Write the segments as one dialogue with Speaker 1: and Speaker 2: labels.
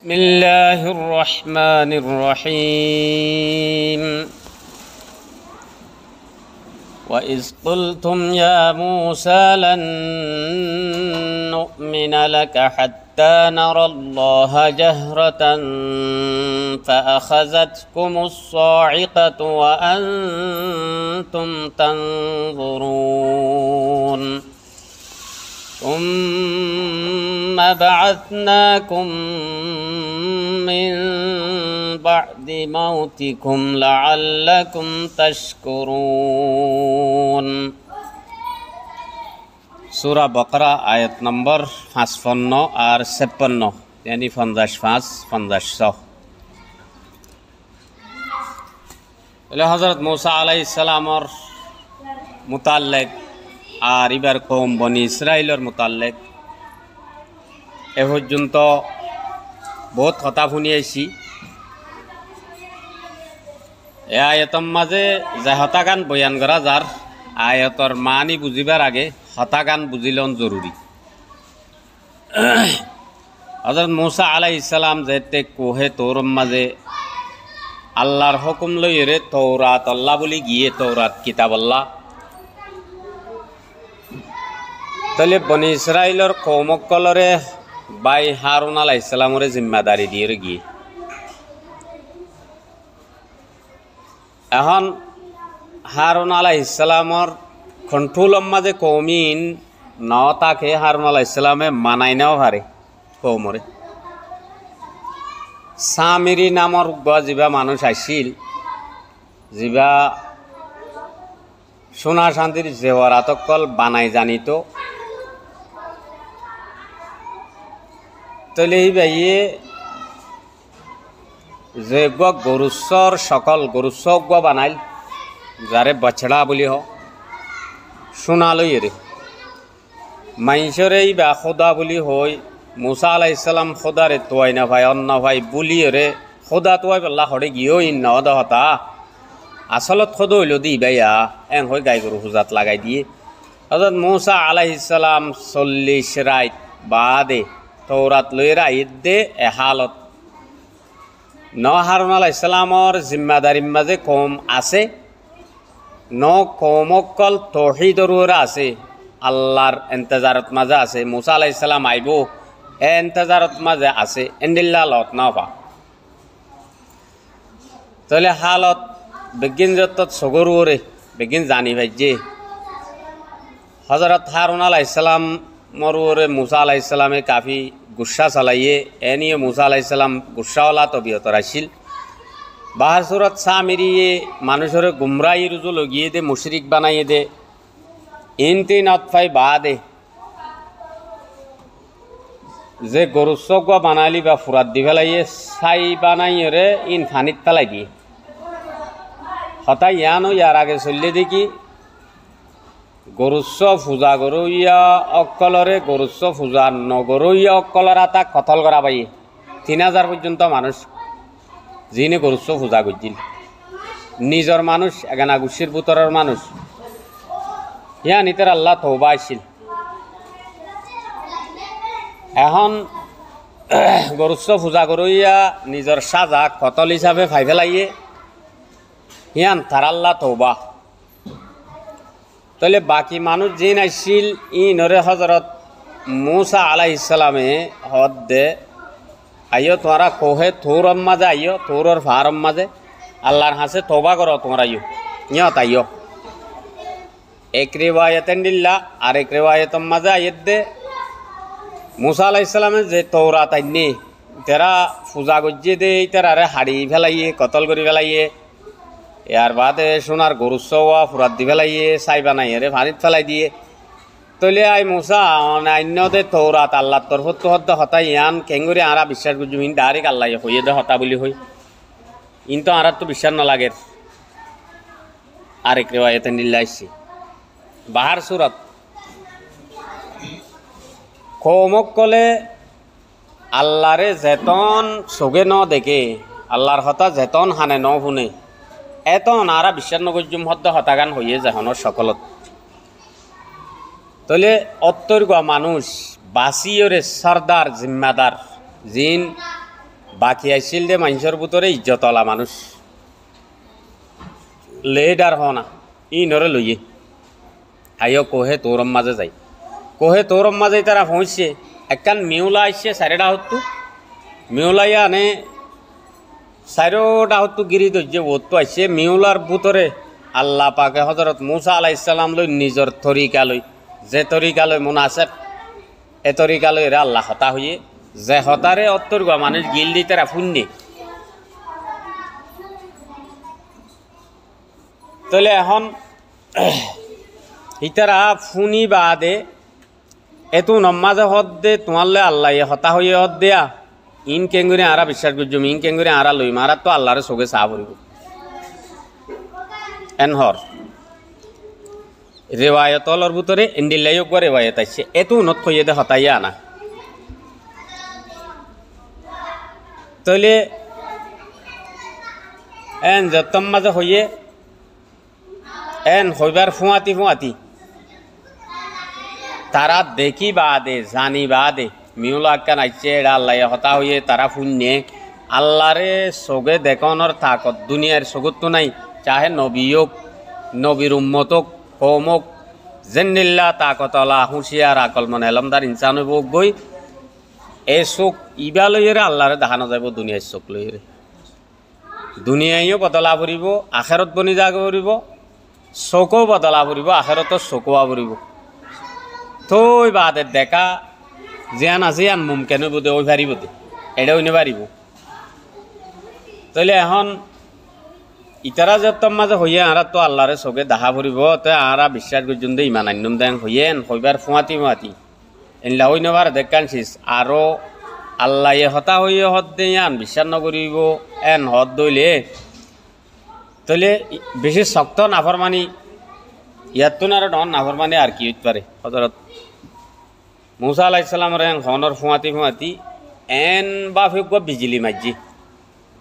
Speaker 1: بسم الله الرحمن الرحيم وإذ قلتم يا موسى لن نؤمن لك حتى نرى الله جهرة فأخذتكم الصاعقة وأنتم تنظرون ثم بعثناكم من بعد موتكم لعلكم تشكرون সূরা বাকারা আয়াত নম্বর 55 আর 56 यानी 55 বলে হযরত মূসা আলাইহিস সালামর মুতাল্লিক আর ইবার কওম বনি ইসরাইলের মুতাল্লিক এ পর্যন্ত বহুত কথা শুনিয়েছি। এ আয়াতর মাঝে যে হতাগান বয়ান করা যার আয়াতর মানি বুঝিবার আগে হতাগান বুঝিলন জরুরি। হযরত মূসা আলাইহিস সালাম যেতে কোহে তোর মাঝে আল্লাহর হুকুম লইরে তৌরাত আল্লাহ বলি গিয়ে তৌরাত কিতাব আল্লাহ তাহলে বনি ইসরাইলের কৌমকলরে বাই হারুন আলাইহিস সালামরে জিম্মাদারি দিয়ে গিয়ে এখন হারুন আলাইহিস সালামর কন্ট্রোলর মাঝে কৌমিন ন তাকে হারুন আলাইহিস সালামে মানাই নাও হারে কৌমরে সামিরি নামর যিবা মানুষ আসিল যিবা সোনা শান্তির জেওয়ারাতকল বানাই জানিত তাহলে এই বাইয়ে যে গরুস্বর সকল গরুস্ব বানাইল যারে বছড়া বলি হ সোনা লইরে মাইসরে বা খোদা বলি হই মূসা আলাইহিস সালাম খোদারে তোয়াই না ভাই অন্য ভাই বলিরে খোদা তোয়াই বল্লা হরে গিয়েও ইন্ন দহতা আসলত খোদ হইল দি ভাইয়া এন হয়ে গাই গরু হুজাত লাগাই দিয়ে হযরত মূসা আলাইহিস সালাম 40 রাত বাদে তৌরাত লইরা ঈদ দে এ হালত ন হারুন আলাইহিস সালামর জিম্মাদারি মাঝে কম আছে ন কমকল তৌহিদর আছে আল্লাহর ইন্তজারত মাঝে আছে মূসা আলাইহিস সালাম আইব এ ইন্তজারত মাঝে আছে ইন্দিল্লাহ লত না পা তাহলে হালত বেগিন যত সগরুরে বেগিন জানি ভাই যে হযরত হারুন আলাইহিস সালাম মরুরে মূসা আলাইহিস সালামে কাফি গুসা চালাইয়ে এনিয়ে মূসা আলাইহিস সালাম গুসাওয়ালা তবিয়ত রাইছিল বাহার সুরত সামিরিয়ে মানুষের গুমরাই রুজু লগিয়ে দে মুশরিক বানাইয়ে দে ইনতি নতফাই বাদে যে গরু চকুয়া বানালি বা ফুরাত দি ফেলাইয়ে ছাই বানাইয়ে রে ইন ফানিত পেলাই দিয়ে হঠাৎ ইয়ানো ইয়ার আগে চললে দেখি গরুস্ব পূজা গরইয়া অকলরে গরুস্ব পূজা নগরইয়া অকলরা তাক কতল করা পাই 3000 পর্যন্ত মানুষ যিনি গরুস্ব পূজা করছিল নিজের মানুষ এগানা গুছির বুতরের মানুষ ইয়া নিতের আল্লাহ তওবা আসছিল এখন গরুস্ব পূজা গরইয়া নিজের সাজা কতল হিসাবে ফাই ফেলাইয়ে ইয়ান তার আল্লাহ তওবা তাহলে বাকি মানুষ যে নাইছিল ইনরে হযরত মূসা আলাইহিস সালামে হদ দে আইও তোরা কোহে থোরম মাঝে আইও থোরর ফারম মাঝে আল্লাহর হাসে তওবা করো তোমরা আইও নিয়ত আইও এক রিওয়ায়াতেন দিল্লা আর এক রিওয়ায়াতম মাঝে আইত দে মূসা আলাইহিস সালামে যে তওরাত আইনি তেরা পূজা গজ্জে দে তেরারে হাড়ি ফেলাইয়ে কতল করি ফেলাইয়ে ইয়ার বাদে সোনার গরু চৌয়া ফুরাত দি ফেলাইয়ে চাই বানাই রে পানিত ফেলাই দিয়ে তলে আই মূসা অন্যদে তৌরাত আল্লাহর তরফত তো হদ্দ হতা ইয়ান কেঙ্গুরি আরা বিশ্বাস করছি ইন ডাইরেক্ট আল্লাহ হইয়ে দে হতা বলি হই ইন তো আরার তো বিশ্বাস না লাগে আরেক রিওয়ায়াতে নিল্লাইছি বাহার সুরত কৌমক কলে আল্লাহরে যেতন চোখে ন দেখে আল্লাহর হতা যেতন হানে ন শুনে এত নারা বিশ্বাস নগর্যম হদ্দ হতাগান হইয়ে যাহনৰ সকলত তাহলে অত্তর মানুষ বাসিয়রে সর্দার জিম্মাদার জিন বাকি আসছিল যে মানুষের ভিতরে ইজ্জতলা মানুষ লেডার হনা ই নরে লইয়ে আইও কোহে তোরম মাঝে যাই কোহে তোরম মাঝে তারা পৌঁছছে একখান মিউলা আসছে সাড়েটা হতো মিউলাইয়া আনে চারোটা হতো গিরি ধৈর্য ওতো আসছে মিউলার ভিতরে আল্লাহ পাকে হজরত মুসা আলাইহিস সালাম লই নিজের তরিকা লই যে তরিকা লই মুনাসেব এ তরিকা লই এরা আল্লাহ হতা হইয়ে যে হতারে অত্তর গা মানুষ গিল দি তারা ফুন্নি তাহলে এখন ইতারা ফুনি বাদে এত নমাজে হদ দে তোমারলে আল্লাহ হতা হইয়ে হদ দেয়া ইন কেঙ্গুরে আরা বিশ্বাস করছুম ইন কেঙ্গুরে আরা লই মারা তো আল্লাহরে চোখে চাহ পড়ব এনহর রেওয়ায়তলর ভিতরে এন্ডিল্লাইক রেওয়ায়ত আছে এত উন্নত হইয়ে দে হতাইয়া আনা তাহলে এন যতম মাঝে হইয়ে এন হইবার ফুয়াতি ফুয়াতি তারা দেখি বাদে জানি বাদে মিউলা আক্কান আইছে এটা আল্লাহ হতা হইয়ে তারা ফুন্যে আল্লাহরে চোখে দেখানোর তাকত দুনিয়ার চোখত তো নাই চাহে নবীক নবীর উম্মতক কৌমক জেন্নিল্লা তাকতলা হুঁশিয়ার আকল মনে এলমদার ইনসান হইব গই এই চোখ ইবা লইরে আল্লাহরে দেখানো যাব দুনিয়ার চোখ লইরে দুনিয়াইও বদলা ফুরিব আখেরত বনি যা ফুরিব চোখও বদলা ফুরিব আখেরতর চকুয়া ফুরিব থই বাদে দেখা জিয়ান আছে আন মুমকেন বোধে ওই পারিব দে এটা ওই পারিব তাহলে এখন ইতারা যতম মাঝে হইয়ে আরা তো আল্লাহরে চোখে দেখা ফুরিব তো আরা বিশ্বাস করছুন দে ইমান আন্যম দেন হইয়েন হইবার ফুয়াতি ফুয়াতি এনলা হই নেবার দেখান শেষ আরো আল্লাহ হতা হইয়ে হদ দেয়ান বিশ্বাস নকরিব এন হদ দইলে তাহলে বেশি শক্ত নাফরমানি ইয়াত আর ডন নাফরমানি আর কি হইতে পারে হজরত মুসা আলাইহিস সালামের এন হনর ফুয়াতি ফুয়াতি এন বাফিক বিজলি মাজি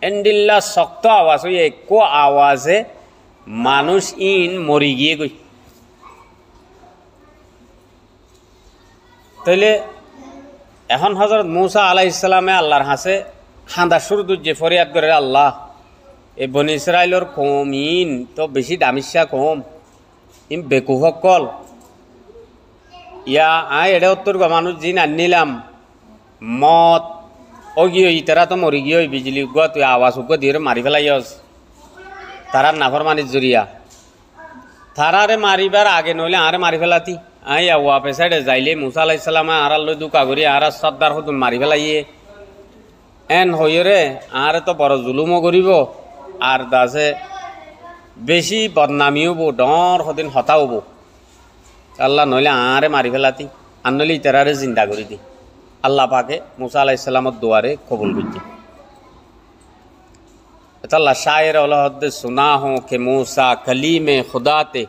Speaker 1: এন্ডিল্লা শক্ত আওয়াজ হই এক আওয়াজে মানুষ ইন মরি গিয়ে গই তাইলে এখন হজরত মুসা আলাইহিস সালামে আল্লাহর হাসে খান্দা শুরু দুজে ফরিয়াদ করে আল্লাহ এই বনি ইসরাইলর কম ইন তো বেশি দামিশা কম ইন বেকুফকল ইয়া আয় এটা উত্তর মানুষ জিন আনিলাম মত ও গিয়ে তারা তো মরি গিয়ে বিজলি উগুয়া তুই আওয়াজ উগুয়া দিয়ে মারি ফেলাইস তারার নাফরমানির জরিয়া তারারে মারিবার আগে নইলে আরে মারি ফেলাতি আই ওয়া পেছাড়ে যাইলে মুসা আলাইহিস সালামে আরার লই দুকা করি আরা সর্দার হতুন মারি ফেলাইয়ে এন হইরে আরে তো বড় জুলুমও করিব আর দাসে বেশি বদনামি হব ডর সদিন হতা হব আল্লাহ নইলে আরে মারি ফেলাতি আর নইলে ইতারারে জিন্দা করি দি আল্লাহ পাকে মুসা আলাইহিস সালামর দোয়ারে কবুল করছে अल्लाह शायर औलहद सुना हो कि मूसा कलीम खुदा थे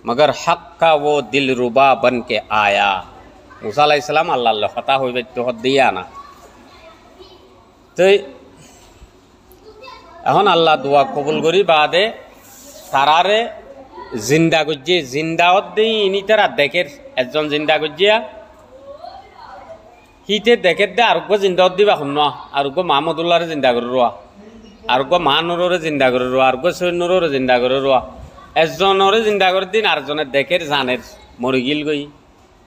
Speaker 1: मगर हक का वो दिल रुबा बन के आया मूसा अलैहिस सलाम अल्लाह खता हो तो दिया ना तो এখন আল্লাহ দোয়া কবুল করি বাদে তারারে জিন্দা করছে জিন্দাওত দিই ইনি তারা দেখের একজন জিন্দা করছিয়া হিতে দেখের দে আরোগ্য জিন্দাওত দিবা শুন আরোগ্য মাহমুদুল্লাহরে জিন্দা করে রোয়া আরোগ্য মাহানুরে জিন্দা করে রোয়া আরোগ্য সৈন্যরে জিন্দা করে রোয়া একজনরে জিন্দা করে দিন আরেকজনের দেখের জানের মরি গিল গই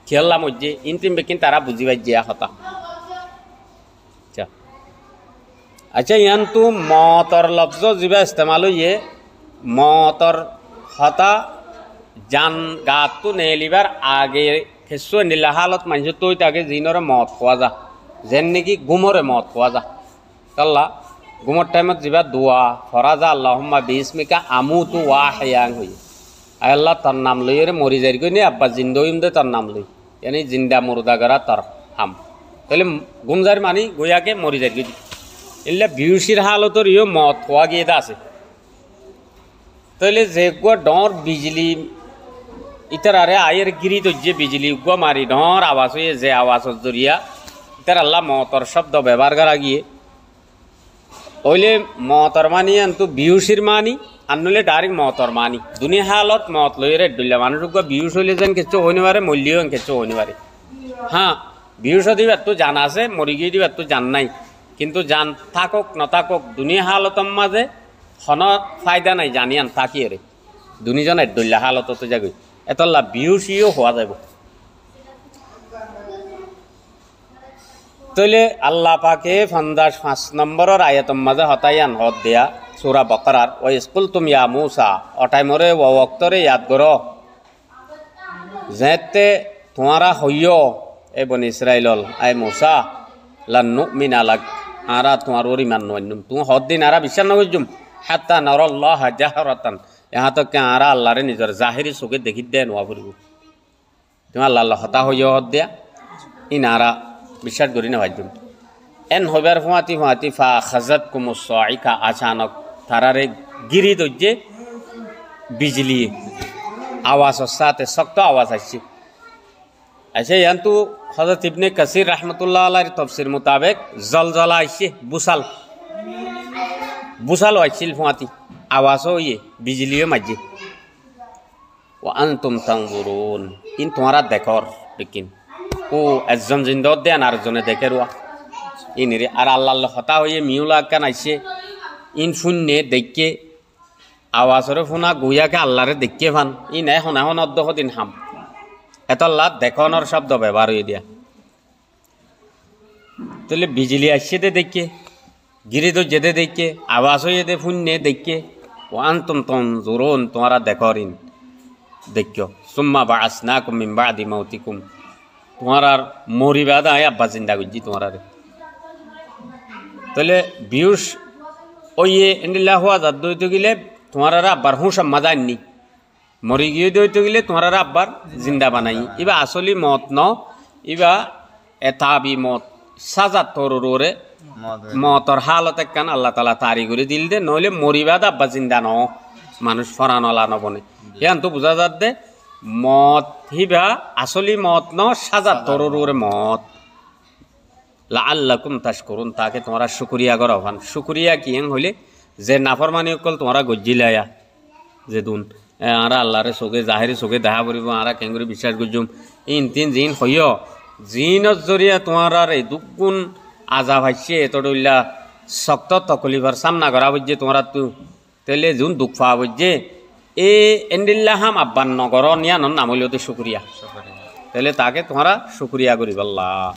Speaker 1: খেললাম হচ্ছে ইনতিম বেকিন তারা বুঝি পাই জিয়া হতা আচ্ছা ইয়ান তো মতর লফজ যা ইস্তেমাল হইয়ে মতর হতা জান গাতো নেলিবার আগে খেসু নীলা হালত মানুষ তৈ তাকে জিনরে মত খোয়া যা যেন নাকি গুমরে মত খোয়া যা কাল্লা গুমর টাইমত যা দোয়া ফরা যা আল্লাহুম্মা বিসমিকা আমুতু ওয়া হায়াং হই আল্লাহ তার নাম লইরে মরি যাই কই নি আব্বা জিন্দইম দে তার নাম লই ইয়ানি জিন্দা মুর্দা গরা তার হাম তাহলে গুমজার মানি গোয়াকে মরি যাই কই এলে বিউসির হালতর ইয়ে মত খোয়া গিয়ে আছে তাহলে যে গো ডর বিজলি ইতার আরে আয়ের গিরি তো যে বিজলি গো মারি ডর আওয়াজ হয়ে যে আওয়াজের জরিয়া ইতার আল্লাহ মতর শব্দ ব্যবহার করা গিয়ে ওইলে মতর মানি আনতো বিউসির মানি আনলে ডাইরেক্ট মতর মানি দুনিয়া হালত মত লইরে ডুল্লা মানুষ বিউস হইলে যেন কিছু হইনি পারে মূল্যও কিছু হইনি পারে হ্যাঁ বিউস দিবার তো জানা আছে মরি গিয়ে দিবার তো জান নাই কিন্তু জান থাকক নথাকক দুনিয়া হালতর মাঝে হন ফায়দা নাই জানিয়ান থাকিয়ে রে দুনিজনের দল্লা হালত তো যাগই এতলা বিহুসিও হওয়া যাব তইলে আল্লাহ পাকে ৫ নম্বরের আয়াতর মাঝে হতাইয়ান হদ দেয়া সূরা বাকারার ওই স্কুল তুমি ইয়া মূসা অটাইমরে ও ওয়াক্তরে ইয়াদ করো যেতে তোমারা হইয় এ বনি ইসরাইলল আই মূসা লান নুমিনা লাক আরা তোমার ওর ইমান নয়নুম তুমি হদ দিন আরা বিশ্বাস নগজুম হাত্তা নারাল্লাহ জাহরাতান ইহা তো কে আরা আল্লাহরে নিজের জাহিরি চোখে দেখি দে নোয়া ফুরিব তুমি আল্লাহ হতা হইয় হদ দিয়া ইন আরা বিশ্বাস করি না ভাইজুম এন হইবার ফুয়াতি ফা খাজাত কুমুস সাইকা আচানক তারারে গিরি দজ্জে বিজলি আওয়াজের সাথে শক্ত আওয়াজ আসছে আচ্ছা ইয়ান তো হযরত ইবনে কাসির রাহমাতুল্লাহ আলাইহির তাফসীর মোতাবেক জলজলা আইছে বুসাল আইছিল ফুয়াতি আওয়াজও ইয়ে বিজলিও মাঝে ও আনতুম তানজুরুন ইন তোমারা দেখর দেখিন ও একজন জিন্দত দেন আর জনে দেখে রুয়া ইনরে আর আল্লাহ হতা হয়ে মিউলা কান আইছে ইন শূন্যে দেখে আওয়াজরে ফোনা গুয়াকে আল্লাহরে দেখে ফান ইন এখন অর্ধ দিন হাম এত আল্লাহ দেখনের শব্দ ব্যবহার হয়ে দিয়া তাহলে বিজলি আসছে দে দেখে গিরি তো যেতে দেখে আওয়াজ হয়ে দে শূন্যে দেখে ও আনতুম তানজুরুন তোমারা দেখর ইন দেখিও সুম্মা বাআসনাকুম মিন বাদি মাউতিকুম তোমার মরিবা দা আব্বা জিন্দা করছি তোমার তাহলে বিউস ওইয়ে এন্ডিল্লা হওয়া যাত দইতে গেলে তোমার আব্বার হুঁশ মজা আননি মরি গিয়ে দইতে গেলে তোমার আব্বার জিন্দা বানাই ইবা আসলি মত ন ইবা এতাবি মত সাজা তোরে মতর হালত কান আল্লাহ তালা তারি করে দিল দে নইলে মরিবা দা আব্বা জিন্দা ন মানুষ ফরানলা নবনে ইয়ান তো বোঝা যাত দে মত হিবা আসলি মত ন সাজা তরুর মত লাআল্লাকুম তাশকুরুন তাকে তোমরা শুকরিয়া করো ভান শুকরিয়া কি হইলে যে নাফরমানি অকল তোমরা গজ্জিলায়া যে দুন আরা আল্লাহরে চোখে জাহেরি চোখে দেখা পড়ব আরা কেঙ্গুরি বিশ্বাস করছুম ইন তিন জিন হইয় জিনত জরিয়া তোমার এই দুগুণ আজাব হাসছে এতডুল্লা শক্ত তকলিফার সামনা করা বুঝছে তোমরা তো তেলে যোন দুঃখ পাওয়া বুঝছে এ এন্ডিল্লাহাম আব্বান নগর নিয়া নাম হইল তো শুকরিয়া তাহলে তাকে তোমরা শুকরিয়া করিব আল্লাহ।